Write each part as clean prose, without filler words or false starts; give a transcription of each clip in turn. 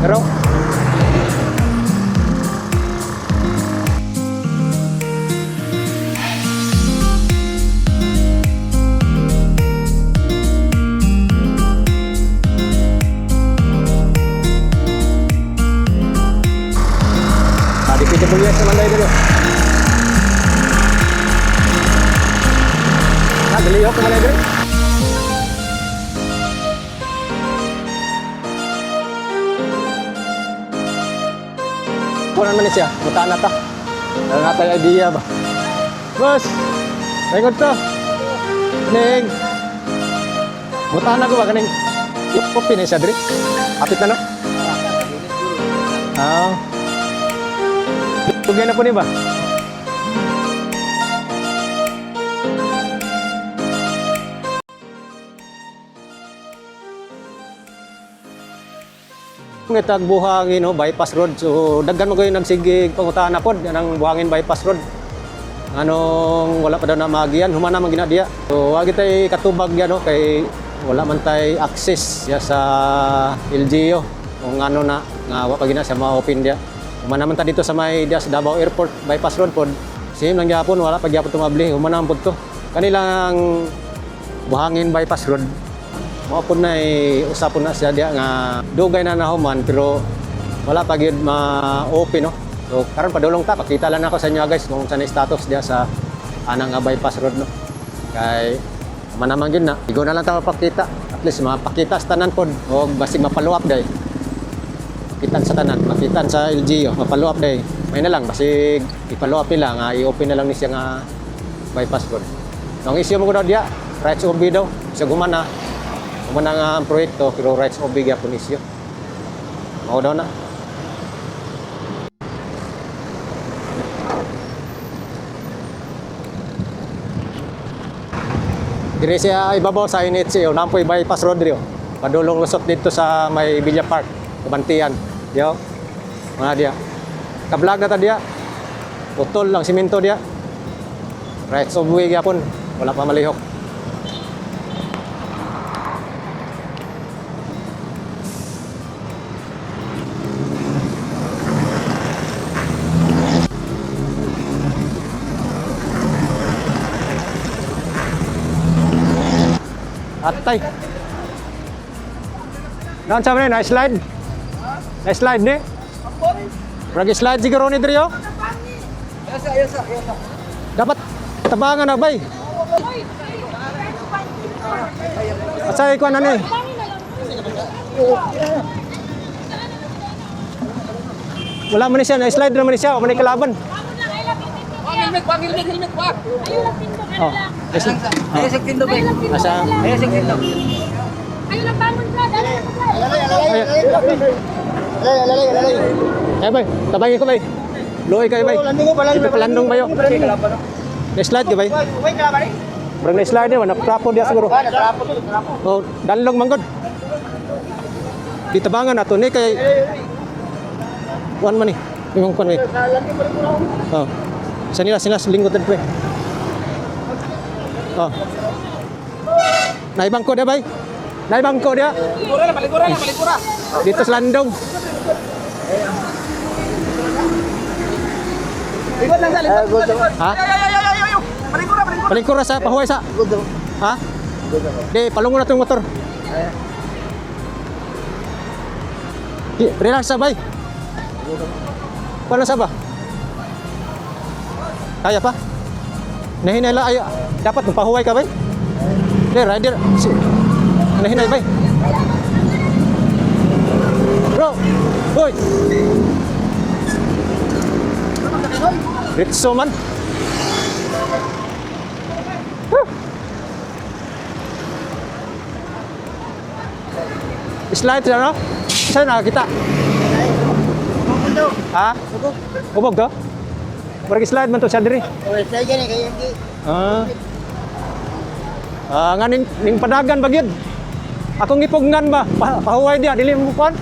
Pero dikit punya sa manday dito. Dali ako manday dito. Kunan man siya, buta na ta. Wala na tayo idea ba. Boss, mayroon to. Ning. Buta na ko ba kaning? Kopi ni siya dito. Kapit na no? Ah. Tugay na po ni ba? Itag buhangin, no, bypass road. So, daggan mo kayo nagsigig pangutahan na po ng buhangin bypass road. Anong wala pa daw na magiyan, humana man ginadiya. So, wag tay katubag yan, no, kay wala man tay access ya sa LGU. Kung ano na, nga wala pa gina sa ma-open dia. Humana man ta dito sa may dia sa Davao Airport bypass road pod. Same lang gyapon, wala pa gyapon tumabli. Humana man pod to. Kanilang buhangin bypass road. Mao pod na usapon na siya dia nga dugay na nahuman pero wala pa gyud ma-open no. So karon padulong ta pakita lang ako sa inyo guys kung sa status dia sa anang bypass road no. Kay manaman gyud na. Igo na lang ta mapakita. At least mapakita sa tanan pod o basig mapaluap day. Makitan sa tanan, makitan sa LGU, mapaluap day. May na lang basig ipaluap nila nga i-open na lang ni siya nga bypass road. Ang isyu mo ko daw dia rights of way daw sa gumana. Umana nga ang proyekto, pero rights of bigya po nisyo. Mao daw na. Dire siya ibabaw sa NHC, nampoy bypass road rio. Padulong lusot dito sa may Villa Park, Kabantian. Yo. Mga dia. Kablag na ta dia. Putol lang simento dia. Rights of way gyapon, wala pa malihok. Atay. Doon sa mga na-slide. Na-slide ni. Rag-slide siguro ni Drio. Yasa. Dapat tabangan na bay. Asay ko na ni. Wala man siya, na-slide naman siya, wala man kalaban. Helmet, wag. Ayaw lang tindog. Oh. Ayaw sa tindog eh. Asa? Ayaw sa tindog. Ayaw lang bangon ka. Alalay. Eh bay, tabangin ko bay. Luoy kayo bay. Ito palandong bayo. Na-slide ka bay. Barang na-slide dia, naprapo dia siguro. Oh, danlong manggod. Ditabangan ato ni kay one man ni. Imong kon bay. Oh. Sinilas lingkod pre. Oh. Naibangko dia bay. Naibangko dia. Paligura. Dito sa landong. Ikot lang sa likod. Ha? Paligura. Palingkura sa pahuway sa. Ha? Di, palungo na itong motor. Di, relax sa bay. Paano sa ba? Kaya pa? Nahinay lang, ay, dapat mapahuway ka bay? Di, rider. Nahinay bay. Bro! Hoy! Ritso man. Slide na no? Saan nakakita? Ha? Ubog to? Parang slide man to siya diri. Nga ning padagan ba gyud? Akong ipugngan ba? Pahuway dia dili mo kon.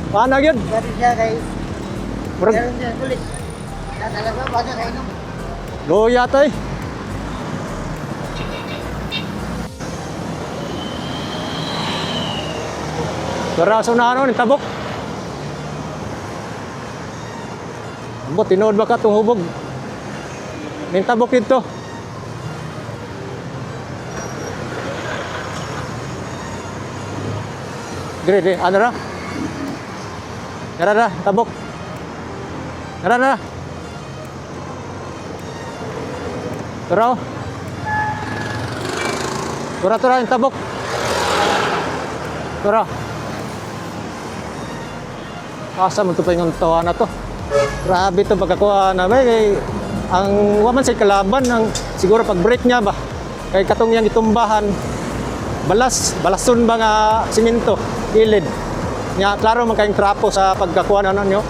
Paano gyud? Loya tay. Tara sa unahan ni tabok. Ambot, tinood ba ka itong hubog? May tabok dito. Dire, ano ra? Nara, tabok. Nara. Turaw. Tura, yung tabok. Tura. Asa mo ito pa yung tawa na to? Grabe ito pagkakuha na ba? Ang waman sa kalaban, siguro pag break niya ba? Kay katong yang itumbahan, balason ba nga simento, ilid. Nya, klaro man kayong trapo sa pagkakuha na nyo.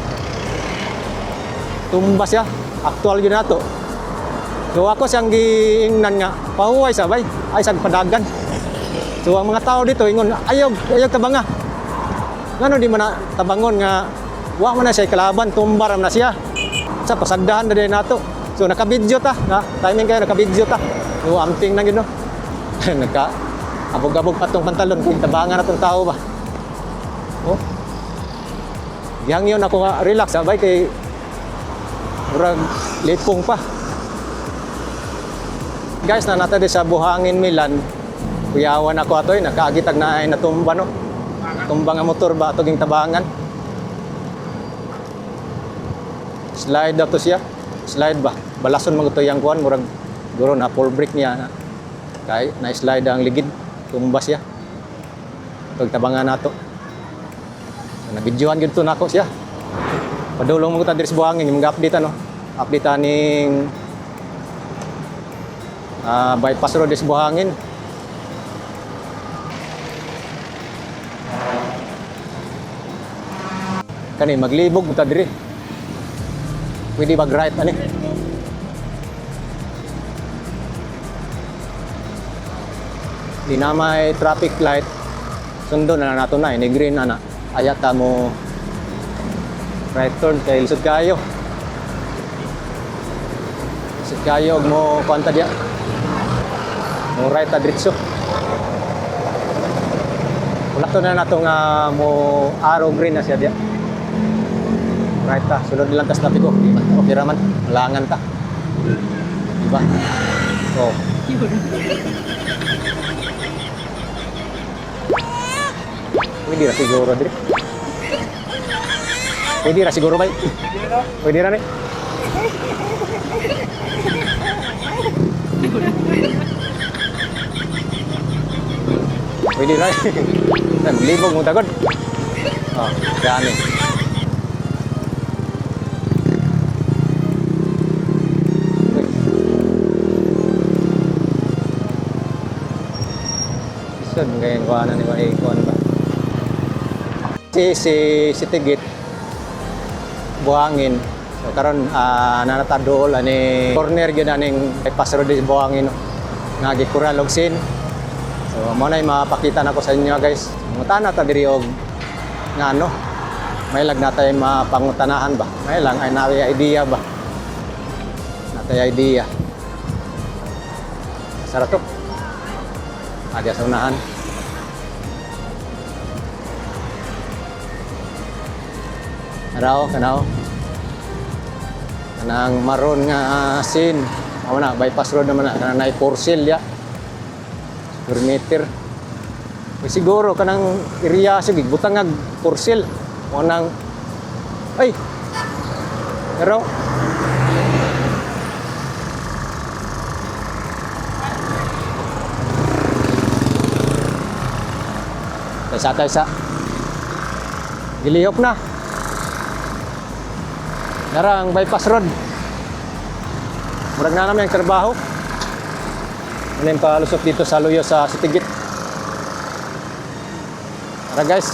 Tumbas siya, aktual yun na to. So ako siyang giingnan nga, pahuway sabay, ay sa padagan. So ang mga tao dito, ingon, ayaw tabanga. Ngano di man na tabangon nga, wa man na siya kalaban, tumbar na siya. Sa pasagdahan na din nato. So naka-video ta, timing kayo naka-video ta. So amping na gino. Nagka abog-abog pa tong pantalon, kung tabangan na tong tao ba. Oh. Yang yun ako nga relax, sabay kay murag lipong pa. Guys, na nata di sa Buhangin Milan, kuyawan ako atoy, nakaagitag na ay natumba no. Tumba nga motor ba ito ging tabangan. Slide daw to siya. Slide ba? Balason mo ito yung kuhan, murag guro na full brake niya na. Kaya na-slide ang ligid, tumba siya. Pagtabangan na ito. So, nabidyohan yun ito na ako siya. Padulong mo ito diri sa Buhangin, yung update ano. Update aning bypass road sa Buhangin. Kani maglibog mo ito diri. Pwede mag-right ani. Di na may traffic light. Sundo na nato na, ini green ana. Ayata mo right turn kay lisod kayo. Lisod kayo mo kuanta dia. Mo right ta diretso. Wala to na nato nga mo arrow green na siya dia. Right ta, sunod nilang tas tabi ko. Okay raman, malangan ta. Diba? Oh. Pwede ra siguro diri. Pwede ra siguro bay. Pwede ra ni. Pwede ra. Libog mo tagod. Oh, gani. Ngayon ko na ni Maikon ba si Tigit Buhangin so karon nanatadol ani corner gyud aning bypass road sa Buhangin nga gikuran logsin so mo na mapakita nako sa inyo guys mutana ta diri og nga ano may lag natay mapangutanahan ba may lang ay nawi idea ba natay idea sarato ada sa unahan. Kanaw. Kanang maroon nga sin. Ako na, bypass road naman na. Kanang na for sale ya. Per meter. Siguro kanang area sige butangag for sale. Mo nang ay. Pero Taysa. Gilihok na. Narang bypass road. Murag na naman yung trabaho. Ano yung palusot dito sa Luyo sa Sitigit. Tara guys.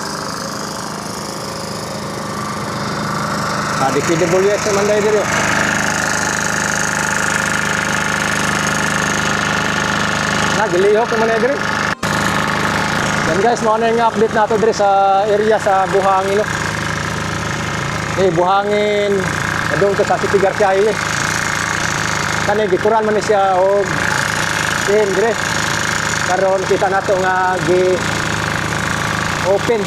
Di PWS naman dahil dito. Gilihok naman dahil dito. Yan guys, mga na yung update nato dito sa area sa Buhangin. Buhangin, doon ko sa City Garcia Highway. Kani, gikuran man siya o dire. Karon kita nato nga open.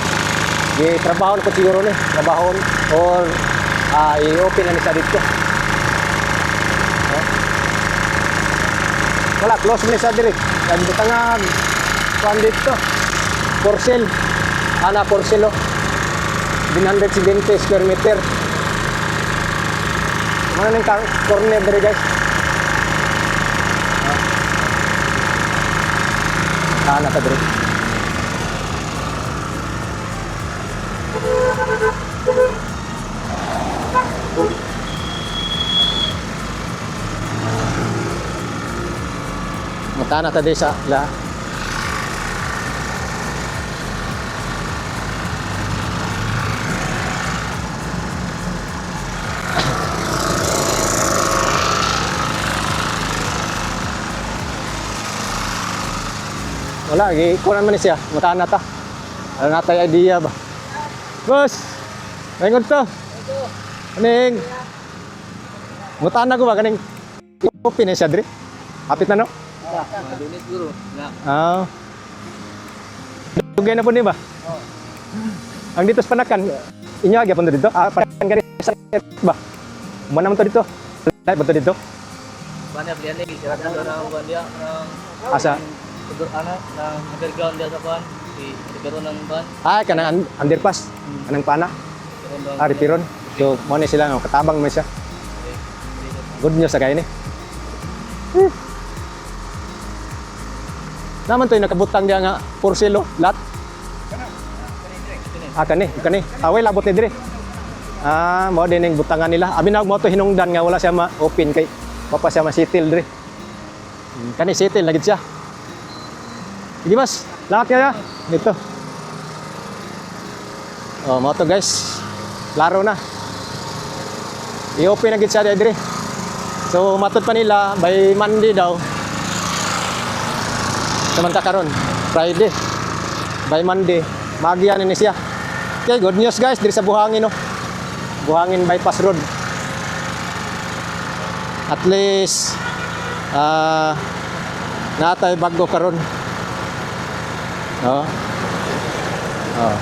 Trabaho ko siguro ni. Trabaho or i-open na siya dito. Wala, close mo sa diri. Yan butangag. Kuan dito. For sale. Ana for sale. 170 square meter. Mana ning corner diri guys. Ana ta diri. Matana ta diri sa la. Wala, ikunan man ni siya. Matana ta. Ano na tayo idea ba? Boss! Mayroon to. Kaning. Mutana ko ba? Kaning. Open siya, Dre. Hapit na, no? Dunit guru. Ah. Dugay na po ni ba? Ang dito sa Panakan. Inyo agi punto dito? Ah, Panakan ka rin sa ba? Mana man to dito? Live ba to dito? Banya belian ni syarat na orang ban dia orang Asa? anak ng underground dia sa ban di karon ng ban Ah, kanang underpass. Kanang pana. karon daw. Ah, Ripiron. So, mo ni sila nga katabang mo siya. Good news sa kayo ni. Naman to yung nakabutang diya nga for sale, lot. Ah, kani. Away labot ni dire. Ah, mo din yung butangan nila. Abi na mo to hinungdan nga wala siya ma-open kay papa siya ma-settle dire. Kani settle lagi siya. Sige mas, lahat kaya dito. Oh, mo to guys. Klaro na. I-open na gid siya dire. So matud pa nila by Monday daw. Samanta karon Friday. By Monday, magian ni siya. Okay, good news guys diri sa Buhangin no. Buhangin bypass road. At least natay bago karon. Oh. Oh.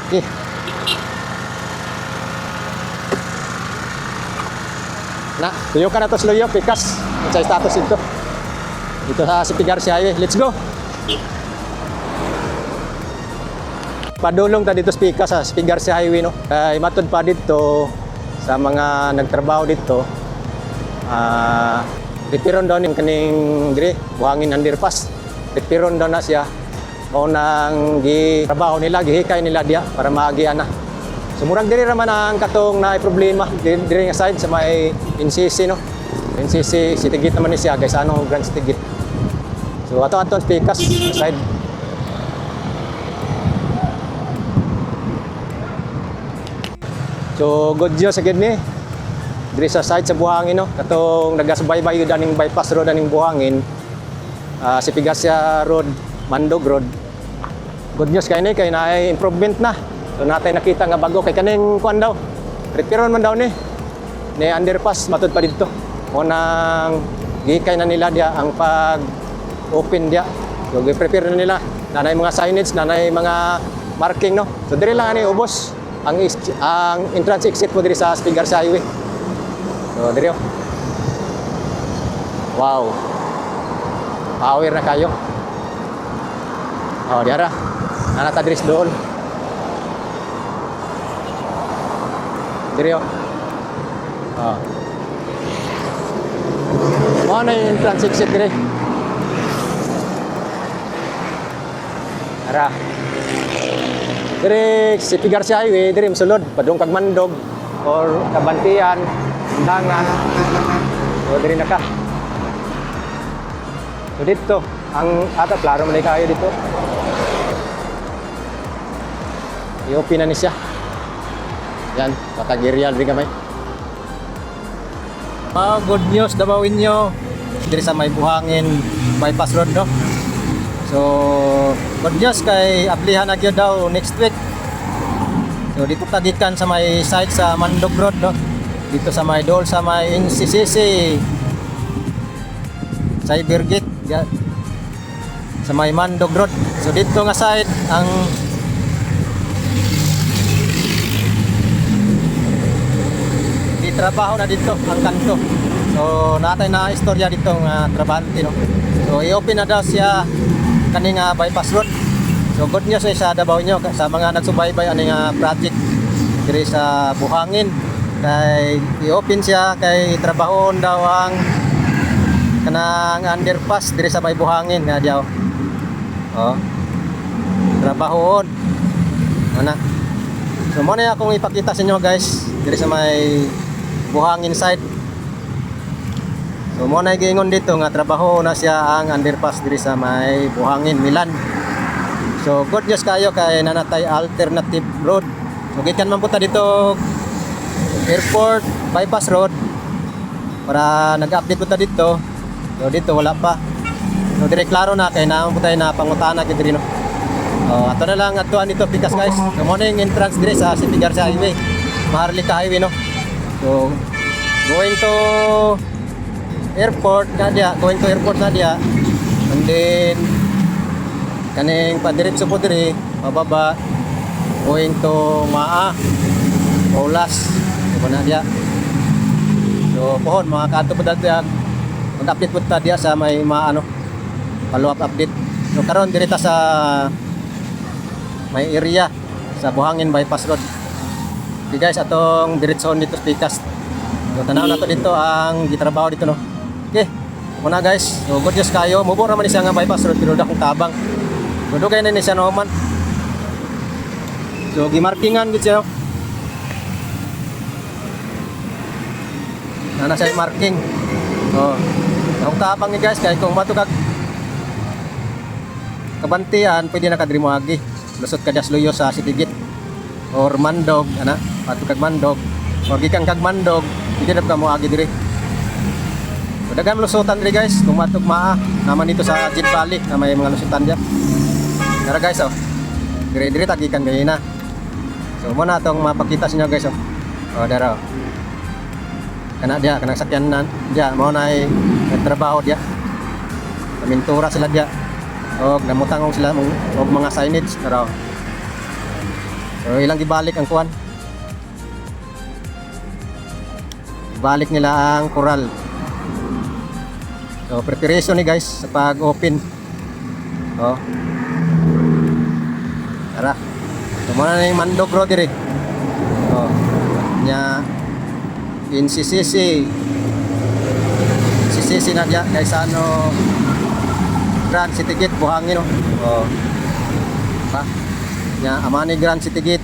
Okay. Na, tuyo ka na to sa luyo, pikas. Sa status ito. Dito sa Sipigar Highway. Let's go! Padulong ta dito sa pikas sa Sipigar Highway, no? Kaya matod pa dito sa mga nagtrabaho dito. Repiron daw yung kaning dire, Buhangin underpass. Repiron daw na siya. Mao nang gitrabaho nila, gihikay nila diya para maagian na. So murag diri ra man ang katong naay problema diri nga side sa may NCC no. NCC City Gate naman ni siya guys, anong Grand City Gate. So ato-aton pikas side. So good news again ni diri sa side sa Buhangin no, katong nagasubaybay yun aning bypass road aning Buhangin. Si Pigasya Road, Mandog Road. Good news kay naay improvement na. So natay nakita nga bago kay kaning kuan daw. Repiron man daw ni underpass matud pa dito. O nang gikay na nila dia ang pag open dia. So gi-prepare na nila. Nanay mga signage, nanay mga marking no. So diri lang ani ubos ang entrance exit mo diri sa Sipigar Highway. So diri oh. Wow. Power na kayo. Oh, diara. Nana ta diri doon. Diri oh. Oh. Mo na yung entrance exit diri. Ara. Diri Sipigar Highway, diri mosulod padung kag Mandog or Kabantian, Undangan. So diri na ka. So dito, ang klaro man kayo dito. I-open na ni siya. Yan, patagirial rin kamay. Good news dabawin nyo. Diri sa may Buhangin bypass road no. So, good news kay ablihan na gyud daw next week. So dito tagikan sa may side sa Mandog Road no. Dito sa may Dol sa may NCCC. Cybergate. sa may Mandog Road. So dito nga side ang trabaho na dito ang kanto. So natay na istorya dito nga trabahante no. So i-open na daw siya kaning bypass road. So good news sa Davao nyo sa mga nagsubaybay ani nga project diri sa Buhangin kay i-open siya kay trabahon daw ang kanang underpass diri sa may Buhangin nga diaw. Oh. Trabahon. Ana. So mo na akong ipakita sa inyo guys diri sa may Buhangin side. So mo na gingon dito nga trabaho na siya ang underpass diri sa may Buhangin, Milan. So good news kayo kay nanatay alternative road. So gikan man punta dito airport bypass road para nag-update punta dito. So dito wala pa. So dire klaro na kay naman punta na pangutana gid diri no. Ato na lang atuan dito pikas guys. So mo na yung entrance dire sa City Garcia Highway. Maharlika Highway no. So, going to airport na dia, and then kaning padiretso po diri, pababa, going to Maa, Olas, diba na dia. So, pohon, mga kanto po dati, mag-update po ta dia sa may Maa, follow-up update. So, karon dirita sa may area, sa Buhangin Bypass Road. Okay guys, atong diretsoon dito sa Pikas. So tanaw na to dito ang gitrabaho dito no. Okay. Muna guys. So good news kayo. Mubura man siya nga bypass road pero dakong tabang. So dugay na ni siya no man. So gimarkingan gid siya. Nana siya marking. So dakong tabang ni guys kay kung mato kag kabantian pwede na kadiri mo agi. Lusot ka das luyo sa City Gate or Mandog ana. Pato kag Mandog or gikan kag Mandog hindi na ka mo agi diri. So dagan lusutan diri guys kung matog Maa naman dito sa Jid Valley na may mga lusutan diya. Tara guys dire tagikan gayina. So mo na tong mapakita sa inyo guys dara kana dia kanang sakyanan dia mo na ay nagtrabaho dia. Pamintura sila dia. Og namutangong sila og mga signage tara. So ilang gibalik ang kuan. Balik nila ang coral. So preparation ni guys sa pag-open. Oh. Tara. Tumana na yung Mandog Road diri. Oh. Nya NCCC. CCC na diya kay sa ano Grand City Gate Buhangin no. Oh. Pa. Nya Amani Grand City Gate.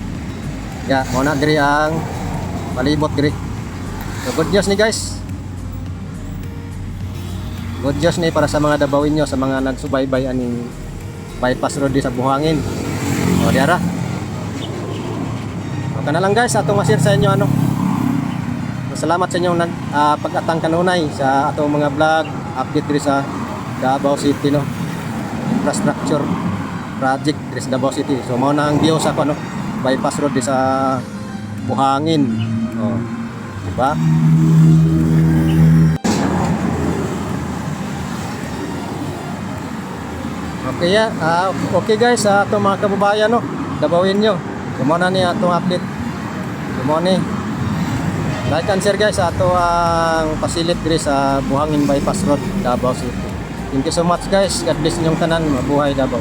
Ya, mo na diri ang palibot diri. So good news ni guys. Good news ni para sa mga Dabawin nyo, sa mga nagsubaybay aning bypass road sa Buhangin. O diara. O kana lang guys, atong ma-share sa inyo So, salamat sa inyong pag-atang kanunay sa atong mga vlog, update diri sa Davao City no. Infrastructure project diri sa Davao City. So mao na ang view sa bypass road sa Buhangin. O. Diba? Okay okay guys, itong mga kababayan Dabawin nyo. Kumuna ni atong update. Kumuna ni like and share guys ato ang pasilit diri sa Buhangin Bypass Road, Davao City. Thank you so much guys. God bless inyong tanan. Mabuhay Davao.